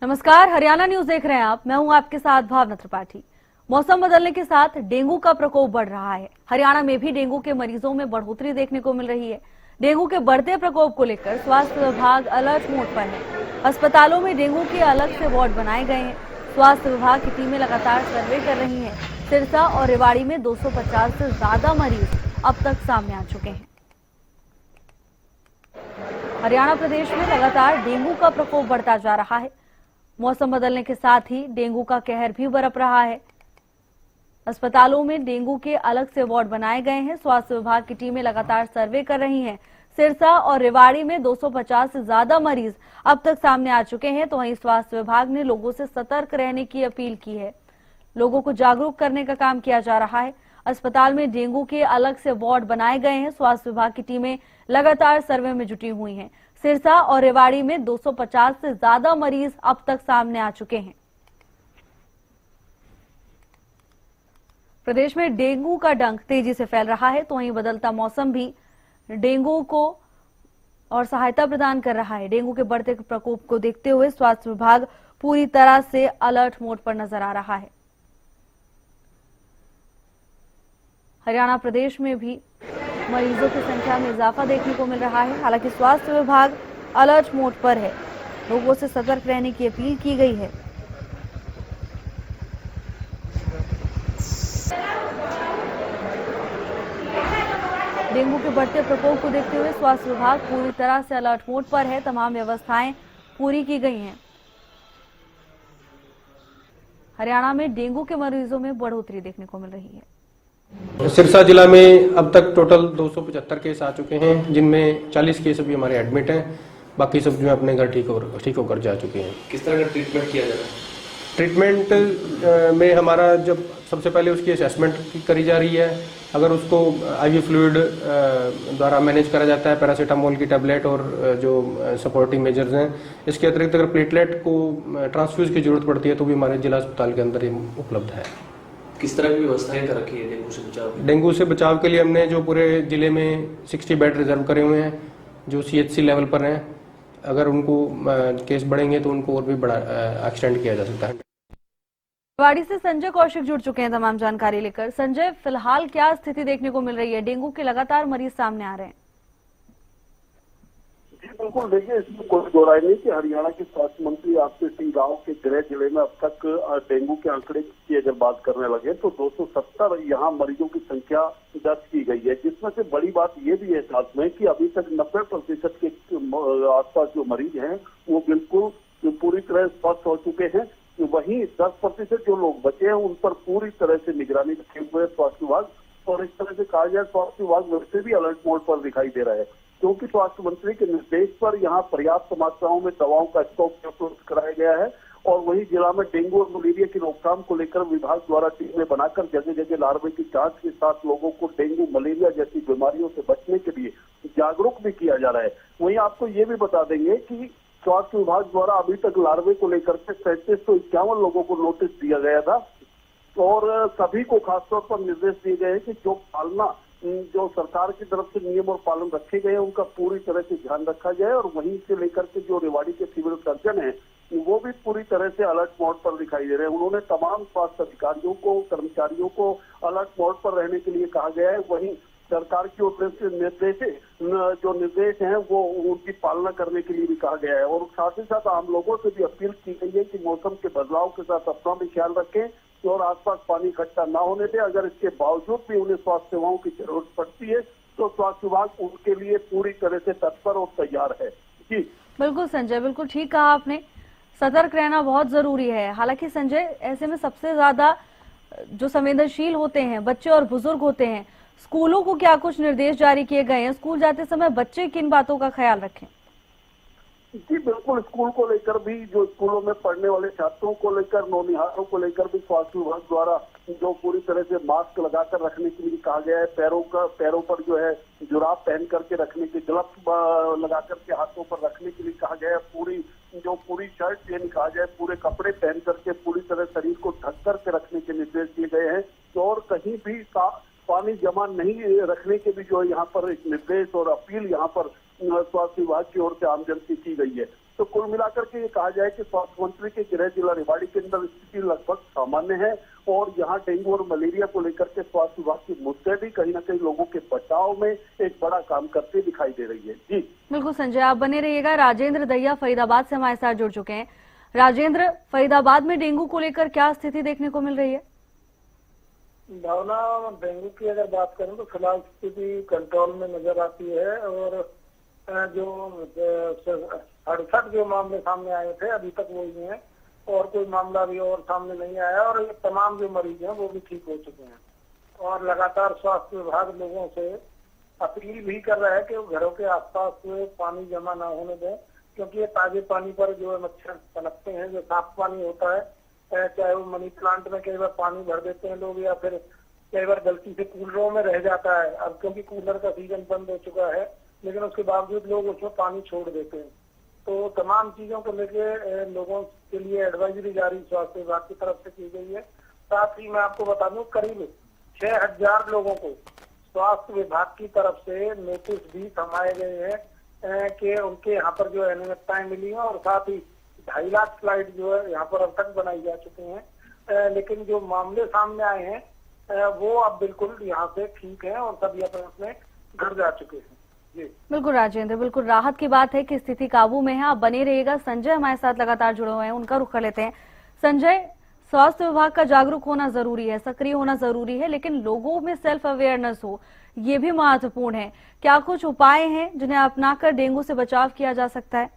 नमस्कार, हरियाणा न्यूज देख रहे हैं आप। मैं हूं आपके साथ भावना त्रिपाठी। मौसम बदलने के साथ डेंगू का प्रकोप बढ़ रहा है। हरियाणा में भी डेंगू के मरीजों में बढ़ोतरी देखने को मिल रही है। डेंगू के बढ़ते प्रकोप को लेकर स्वास्थ्य विभाग अलर्ट मोड पर है। अस्पतालों में डेंगू के अलग से वार्ड बनाए गए हैं। स्वास्थ्य विभाग की टीमें लगातार सर्वे कर रही है। सिरसा और रेवाड़ी में 250 से ज्यादा मरीज अब तक सामने आ चुके हैं। हरियाणा प्रदेश में लगातार डेंगू का प्रकोप बढ़ता जा रहा है। मौसम बदलने के साथ ही डेंगू का कहर भी बरप रहा है। अस्पतालों में डेंगू के अलग से वार्ड बनाए गए हैं। स्वास्थ्य विभाग की टीमें लगातार सर्वे कर रही हैं। सिरसा और रेवाड़ी में 250 से ज्यादा मरीज अब तक सामने आ चुके हैं। तो वहीं स्वास्थ्य विभाग ने लोगों से सतर्क रहने की अपील की है। लोगों को जागरूक करने का काम किया जा रहा है। अस्पताल में डेंगू के अलग से वार्ड बनाए गए हैं। स्वास्थ्य विभाग की टीमें लगातार सर्वे में जुटी हुई हैं। सिरसा और रेवाड़ी में 250 से ज्यादा मरीज अब तक सामने आ चुके हैं। प्रदेश में डेंगू का डंक तेजी से फैल रहा है। तो वहीं बदलता मौसम भी डेंगू को और सहायता प्रदान कर रहा है। डेंगू के बढ़ते प्रकोप को देखते हुए स्वास्थ्य विभाग पूरी तरह से अलर्ट मोड पर नजर आ रहा है। हरियाणा प्रदेश में भी मरीजों की संख्या में इजाफा देखने को मिल रहा है। हालांकि स्वास्थ्य विभाग अलर्ट मोड पर है। लोगों से सतर्क रहने की अपील की गई है। डेंगू के बढ़ते प्रकोप को देखते हुए स्वास्थ्य विभाग पूरी तरह से अलर्ट मोड पर है। तमाम व्यवस्थाएं पूरी की गई हैं। हरियाणा में डेंगू के मरीजों में बढ़ोतरी देखने को मिल रही है। सिरसा जिला में अब तक टोटल 275 केस आ चुके हैं, जिनमें 40 केस अभी हमारे एडमिट हैं। बाकी सब जो है अपने घर ठीक होकर जा चुके हैं। किस तरह का ट्रीटमेंट किया जा रहा है? ट्रीटमेंट में हमारा जब सबसे पहले उसकी असेसमेंट करी जा रही है। अगर उसको आईवी फ्लूइड द्वारा मैनेज करा जाता है, पैरासीटामोल की टैबलेट और जो सपोर्टिंग मेजर्स हैं। इसके अतिरिक्त अगर प्लेटलेट को ट्रांसफ्यूज की जरूरत पड़ती है तो भी हमारे जिला अस्पताल के अंदर ही उपलब्ध है। किस तरह की व्यवस्थाएं कर रखी है डेंगू से बचाव? डेंगू से बचाव के लिए हमने जो पूरे जिले में 60 बेड रिजर्व करे हुए हैं, जो CHC लेवल पर हैं। अगर उनको केस बढ़ेंगे तो उनको और भी बड़ा एक्सटेंड किया जा सकता है। रेवाड़ी से संजय कौशिक जुड़ चुके हैं तमाम जानकारी लेकर। संजय, फिलहाल क्या स्थिति देखने को मिल रही है? डेंगू के लगातार मरीज सामने आ रहे हैं। जी बिल्कुल, देखिए इसमें कोई दो राय नहीं कि हरियाणा के स्वास्थ्य मंत्री आरपी सिंह राव के गृह जिले में अब तक डेंगू के आंकड़े की अगर बात करने लगे तो 270 यहाँ मरीजों की संख्या दर्ज की गई है। जिसमें से बड़ी बात ये भी है साथ में कि अभी तक 90% के आसपास जो मरीज हैं वो बिल्कुल पूरी तरह स्वस्थ हो चुके हैं। वहीं 10% जो लोग बचे हैं उन पर पूरी तरह से निगरानी रखे हुए है स्वास्थ्य विभाग। और इस तरह से कहा जाए स्वास्थ्य विभाग वैसे भी अलर्ट मोड पर दिखाई दे रहा है, क्योंकि स्वास्थ्य मंत्री के निर्देश पर यहाँ पर्याप्त मात्राओं में दवाओं का स्टॉक उपलब्ध कराया गया है। और वहीं जिला में डेंगू और मलेरिया की रोकथाम को लेकर विभाग द्वारा टीमें बनाकर जगह जगह लार्वे की जांच के साथ लोगों को डेंगू मलेरिया जैसी बीमारियों से बचने के लिए जागरूक भी किया जा रहा है। वहीं आपको ये भी बता देंगे कि स्वास्थ्य विभाग द्वारा अभी तक लार्वे को लेकर के 3751 लोगों को नोटिस दिया गया था। और सभी को खासतौर पर निर्देश दिए गए हैं कि जो सरकार की तरफ से नियम और पालन रखे गए हैं उनका पूरी तरह से ध्यान रखा जाए। और वहीं से लेकर के जो रेवाड़ी के सिविल सर्जन हैं वो भी पूरी तरह से अलर्ट मोड पर दिखाई दे रहे हैं। उन्होंने तमाम स्वास्थ्य अधिकारियों को, कर्मचारियों को अलर्ट मोड पर रहने के लिए कहा गया है। वहीं सरकार की ओर से निर्देश हैं वो उनकी पालना करने के लिए भी कहा गया है। और साथ ही साथ आम लोगों से भी अपील की गई है कि मौसम के बदलाव के साथ अपना भी ख्याल रखें और आसपास पानी इकट्ठा ना होने दें। अगर इसके बावजूद भी उन्हें स्वास्थ्य सेवाओं की जरूरत पड़ती है तो स्वास्थ्य विभाग उनके लिए पूरी तरह से तत्पर और तैयार है। जी बिल्कुल संजय, बिल्कुल ठीक कहा आपने। सतर्क रहना बहुत जरूरी है। हालांकि संजय, ऐसे में सबसे ज्यादा जो संवेदनशील होते हैं बच्चे और बुजुर्ग होते हैं। स्कूलों को क्या कुछ निर्देश जारी किए गए हैं? स्कूल जाते समय बच्चे किन बातों का ख्याल रखें? जी बिल्कुल, स्कूल को लेकर भी, जो स्कूलों में पढ़ने वाले छात्रों को लेकर, नौनिहालों को लेकर भी स्वास्थ्य विभाग द्वारा जो पूरी तरह से मास्क लगाकर रखने के लिए कहा गया है। पैरों पर जो है जुराब पहन करके रखने के, ग्लव्स लगा करके हाथों पर रखने के लिए कहा गया है। पूरी शर्ट यानी कहा जाए पूरे कपड़े पहन करके पूरी तरह शरीर को ढक करके रखने के निर्देश दिए गए हैं। और कहीं भी पानी जमा नहीं रखने के भी जो यहाँ पर एक निर्देश और अपील यहाँ पर स्वास्थ्य विभाग की ओर से आमजन की गई है। तो कुल मिलाकर के ये कहा जाए कि स्वास्थ्य मंत्री के गृह जिला रेवाड़ी के अंदर स्थिति लगभग सामान्य है और यहाँ डेंगू और मलेरिया को लेकर के स्वास्थ्य विभाग की मुस्तैदी कहीं न कहीं लोगों के बचाव में एक बड़ा काम करती दिखाई दे रही है। जी बिल्कुल संजय, आप बने रहिएगा। राजेंद्र दहिया फरीदाबाद से हमारे साथ जुड़ चुके हैं। राजेंद्र, फरीदाबाद में डेंगू को लेकर क्या स्थिति देखने को मिल रही है? भावना, डेंगू की अगर बात करें तो फिलहाल स्थिति कंट्रोल में नजर आती है और जो 68 जो मामले सामने आए थे अभी तक वही हैं और कोई मामला भी और सामने नहीं आया और ये तमाम जो मरीज हैं वो भी ठीक हो चुके हैं। और लगातार स्वास्थ्य विभाग लोगों से अपील भी कर रहा है कि वो घरों के आसपास पानी जमा ना होने दें, क्योंकि ये ताजे पानी पर जो है मच्छर पनपते हैं। जो साफ पानी होता है, चाहे वो मनी प्लांट में कई बार पानी भर देते हैं लोग या फिर कई बार गलती से कूलरों में रह जाता है। अब क्योंकि कूलर का सीजन बंद हो चुका है लेकिन उसके बावजूद लोग उसमें पानी छोड़ देते हैं। तो तमाम चीजों को लेके लोगों के लिए एडवाइजरी जारी स्वास्थ्य विभाग की तरफ से की गई है। साथ ही मैं आपको बता दूं करीब 6000 लोगों को स्वास्थ्य विभाग की तरफ से नोटिस भी थमाए गए हैं कि उनके यहाँ पर जो अनियमितताएं मिली हैं और साथ ही 2.5 लाख स्लाइड जो है यहाँ पर अब तक बनाई जा चुके हैं। लेकिन जो मामले सामने आए हैं वो अब बिल्कुल यहाँ से ठीक है और सभी अपने अपने घर जा चुके हैं। बिल्कुल राजेंद्र, बिल्कुल राहत की बात है कि स्थिति काबू में है। आप बने रहिएगा। संजय हमारे साथ लगातार जुड़े हुए हैं, उनका रुख कर लेते हैं। संजय, स्वास्थ्य विभाग का जागरूक होना जरूरी है, सक्रिय होना जरूरी है, लेकिन लोगों में सेल्फ अवेयरनेस हो ये भी महत्वपूर्ण है। क्या कुछ उपाय हैं जिन्हें अपनाकर डेंगू से बचाव किया जा सकता है?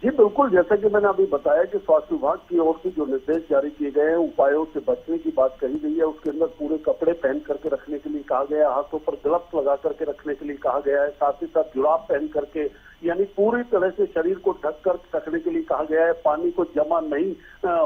जी बिल्कुल, जैसा कि मैंने अभी बताया कि स्वास्थ्य विभाग की ओर से जो निर्देश जारी किए गए हैं, उपायों से बचने की बात कही गई है। उसके अंदर पूरे कपड़े पहन करके रखने के लिए कहा गया है, हाथों पर ग्लव्स लगा करके रखने के लिए कहा गया है, साथ ही साथ जुराब पहन करके यानी पूरी तरह से शरीर को ढक कर रखने के लिए कहा गया है। पानी को जमा नहीं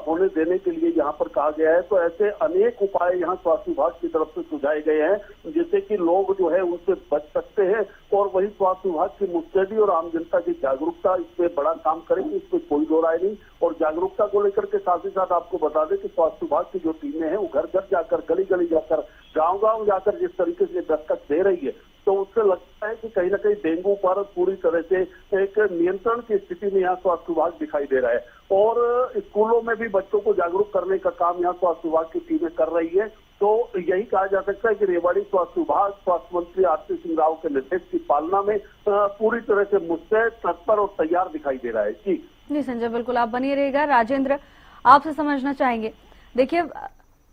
होने देने के लिए यहाँ पर कहा गया है। तो ऐसे अनेक उपाय यहाँ स्वास्थ्य विभाग की तरफ से सुझाए गए हैं जिससे कि लोग जो है उनसे बच सकते हैं और वही स्वास्थ्य विभाग की मुस्तैदी और आम जनता की जागरूकता इसमें बड़ा काम करेगी, इसमें कोई दो राय नहीं। और जागरूकता को लेकर के साथ ही साथ आपको बता दें कि स्वास्थ्य विभाग की जो टीमें हैं वो घर घर जाकर, गली गली जाकर, गांव गांव जाकर जिस तरीके से दस्तक दे रही है तो उससे लगता है कि कहीं ना कहीं डेंगू पर पूरी तरह से एक नियंत्रण की स्थिति में यहाँ स्वास्थ्य विभाग दिखाई दे रहा है। और स्कूलों में भी बच्चों को जागरूक करने का काम यहाँ स्वास्थ्य विभाग की टीमें कर रही है। तो यही कहा जा सकता है कि रेवाड़ी स्वास्थ्य विभाग स्वास्थ्य मंत्री आरती सिंह राव के निर्देश की पालना में पूरी तरह से मुस्तैद, तत्पर और तैयार दिखाई दे रहा है। जी संजय, बिल्कुल आप बनी रहेगा। राजेंद्र, आपसे समझना चाहेंगे, देखिए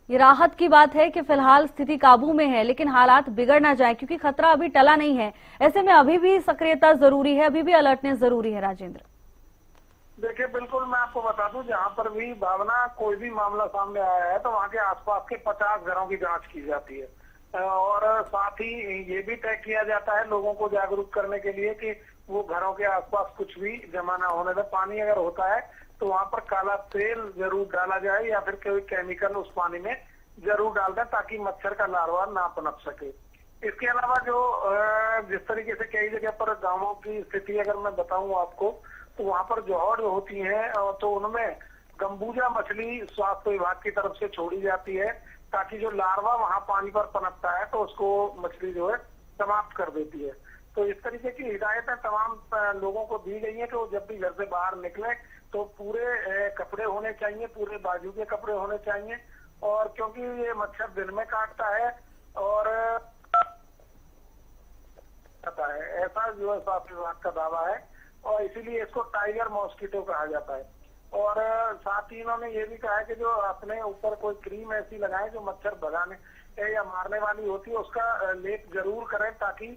ये राहत की बात है कि फिलहाल स्थिति काबू में है, लेकिन हालात बिगड़ ना जाए क्योंकि खतरा अभी टला नहीं है। ऐसे में अभी भी सक्रियता जरूरी है, अभी भी अलर्टनेस जरूरी है। राजेंद्र, देखिए बिल्कुल मैं आपको बता दूं, जहाँ पर भी भावना कोई भी मामला सामने आया है तो वहाँ के आसपास के 50 घरों की जांच की जाती है और साथ ही ये भी तय किया जाता है लोगों को जागरूक करने के लिए कि वो घरों के आसपास कुछ भी जमा ना होने दे। पानी अगर होता है तो वहाँ पर काला तेल जरूर डाला जाए या फिर कोई केमिकल उस पानी में जरूर डाल दें ताकि मच्छर का लार्वा ना पनप सके। इसके अलावा जो जिस तरीके से कई जगह पर गांवों की स्थिति अगर मैं बताऊं आपको तो वहाँ पर जौहर होती है तो उनमें गंबूजा मछली स्वास्थ्य विभाग की तरफ से छोड़ी जाती है ताकि जो लार्वा वहाँ पानी पर पनपता है तो उसको मछली जो है समाप्त कर देती है। तो इस तरीके की हिदायतें तमाम लोगों को दी गई है कि वो जब भी घर से बाहर निकले तो पूरे कपड़े होने चाहिए, पूरे बाजू के कपड़े होने चाहिए। और क्योंकि ये मच्छर दिन में काटता है और ऐसा जो है स्वास्थ्य विभाग का दावा है और इसीलिए इसको टाइगर मॉस्किटो कहा जाता है। और साथ ही इन्होंने ये भी कहा है कि जो अपने ऊपर कोई क्रीम ऐसी लगाए जो मच्छर भगाने या मारने वाली होती है उसका लेप जरूर करें ताकि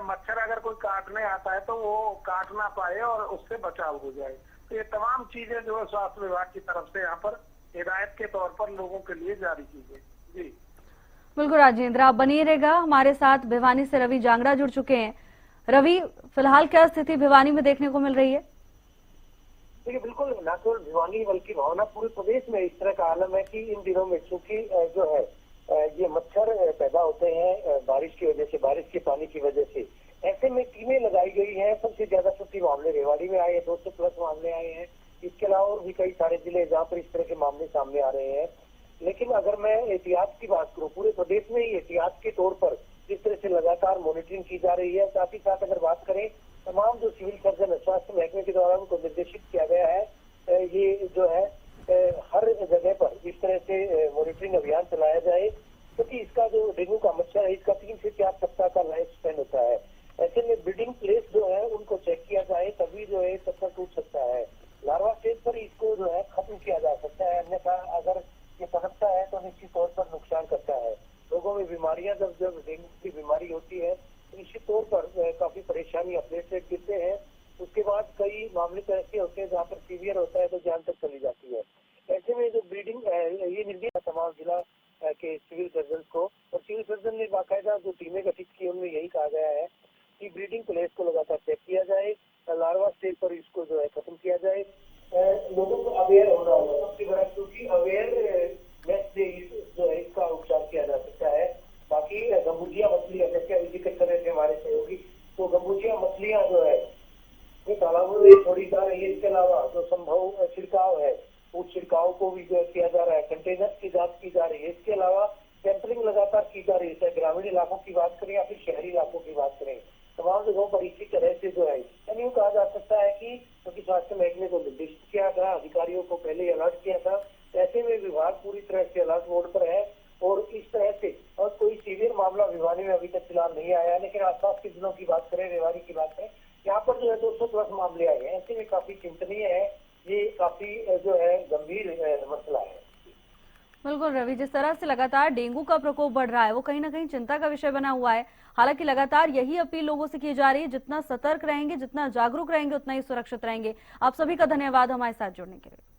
मच्छर अगर कोई काटने आता है तो वो काट ना पाए और उससे बचाव हो जाए। तो ये तमाम चीजें जो है स्वास्थ्य विभाग की तरफ से यहाँ पर हिदायत के तौर पर लोगों के लिए जारी की गई। जी बिल्कुल राजेंद्र, आप बनिए रहेगा। हमारे साथ भिवानी से रवि जांगड़ा जुड़ चुके हैं। रवि, फिलहाल क्या स्थिति भिवानी में देखने को मिल रही है? देखिए बिल्कुल, न केवल भिवानी बल्कि भावना पूरे प्रदेश में इस तरह का आलम है कि इन दिनों में चूंकि जो है ये मच्छर पैदा होते हैं बारिश की वजह से, बारिश के पानी की वजह से। ऐसे में टीमें लगाई गई हैं। सबसे ज्यादा 50 मामले रेवाड़ी में आए हैं, 200+ मामले आए हैं। इसके अलावा और भी कई सारे जिले जहाँ पर इस तरह के मामले सामने आ रहे हैं। लेकिन अगर मैं एहतियात की बात करूँ, पूरे प्रदेश में ही एहतियात के तौर पर जिस तरह से लगातार मॉनिटरिंग की जा रही है, साथ ही साथ अगर बात करें तमाम जो सिविल सर्जन स्वास्थ्य महकमे के द्वारा उनको निर्देशित किया गया है। ये जो है हर जगह पर इस तरह से मॉनिटरिंग अभियान चलाया जाए, क्योंकि इसका जो डेंगू का मच्छर है इसका 3 से 4 सप्ताह का लाइफ स्पेन होता है। ऐसे में ब्रीडिंग प्लेस जो है उनको चेक किया जाए, तभी जो है चक्कर टूट सकता है। लार्वा स्टेज पर इसको जो है खत्म किया जा सकता है, अन्यथा अगर ये पनपता है तो निश्चित तौर पर नुकसान करता है। लोगों में बीमारियां जब डेंगू की बीमारी होती है तो निश्चित तौर पर काफी परेशानी प्लेटलेट गिरते हैं। उसके बाद कई मामले तो ऐसे होते हैं जहाँ पर सीवियर होता है तो जान तक चली जाती है। ऐसे में जो ब्रीडिंग ये निर्देश तमाम जिला के सिविल सर्जन को, और सिविल सर्जन ने बाकायदा जो टीमें गठित की उनमें यही कहा गया है कि ब्रीडिंग प्लेस को लगातार चेक किया जाए, लार्वा स्टेज पर इसको जो है खत्म किया जाए। लोगों को अवेयर होना होगा सबसे बड़ा, क्योंकि अवेयरनेस से जो है इसका उपचार किया जा सकता है। बाकी गंबूजिया मछली जैसे अभी जिक्र कर रहे थे हमारे सहयोगी, तो गंबूजिया मछलियां जो है ये तालाबों में छोड़ी जा रही है। इसके अलावा जो संभव छिड़काव है उस छिड़काव को भी जो किया जा रहा है, कंटेनर की जांच की जा रही है। इसके अलावा सैंपलिंग लगातार की जा रही है, चाहे ग्रामीण इलाकों की बात करें या फिर शहरी इलाकों की बात करें, तमाम जगहों पर इसी तरह से जो है यानी कहा जा सकता है कि क्योंकि स्वास्थ्य महकमे को निर्देशित किया था, अधिकारियों को पहले अलर्ट किया था, ऐसे में विभाग पूरी तरह से अलर्ट मोड पर है। और इस तरह से और कोई सीवियर मामला भिवानी में अभी तक फिलहाल नहीं आया है, लेकिन आसपास के जिलों की बात करें, रेवाड़ी की बात करें, यहाँ पर जो है 200+ मामले आए हैं। ऐसे में काफी चिंतनीय है, ये काफी जो है गंभीर मसला है। बिल्कुल रवि, जिस तरह से लगातार डेंगू का प्रकोप बढ़ रहा है वो कहीं ना कहीं चिंता का विषय बना हुआ है। हालांकि लगातार यही अपील लोगों से की जा रही है, जितना सतर्क रहेंगे, जितना जागरूक रहेंगे, उतना ही सुरक्षित रहेंगे। आप सभी का धन्यवाद हमारे साथ जुड़ने के लिए।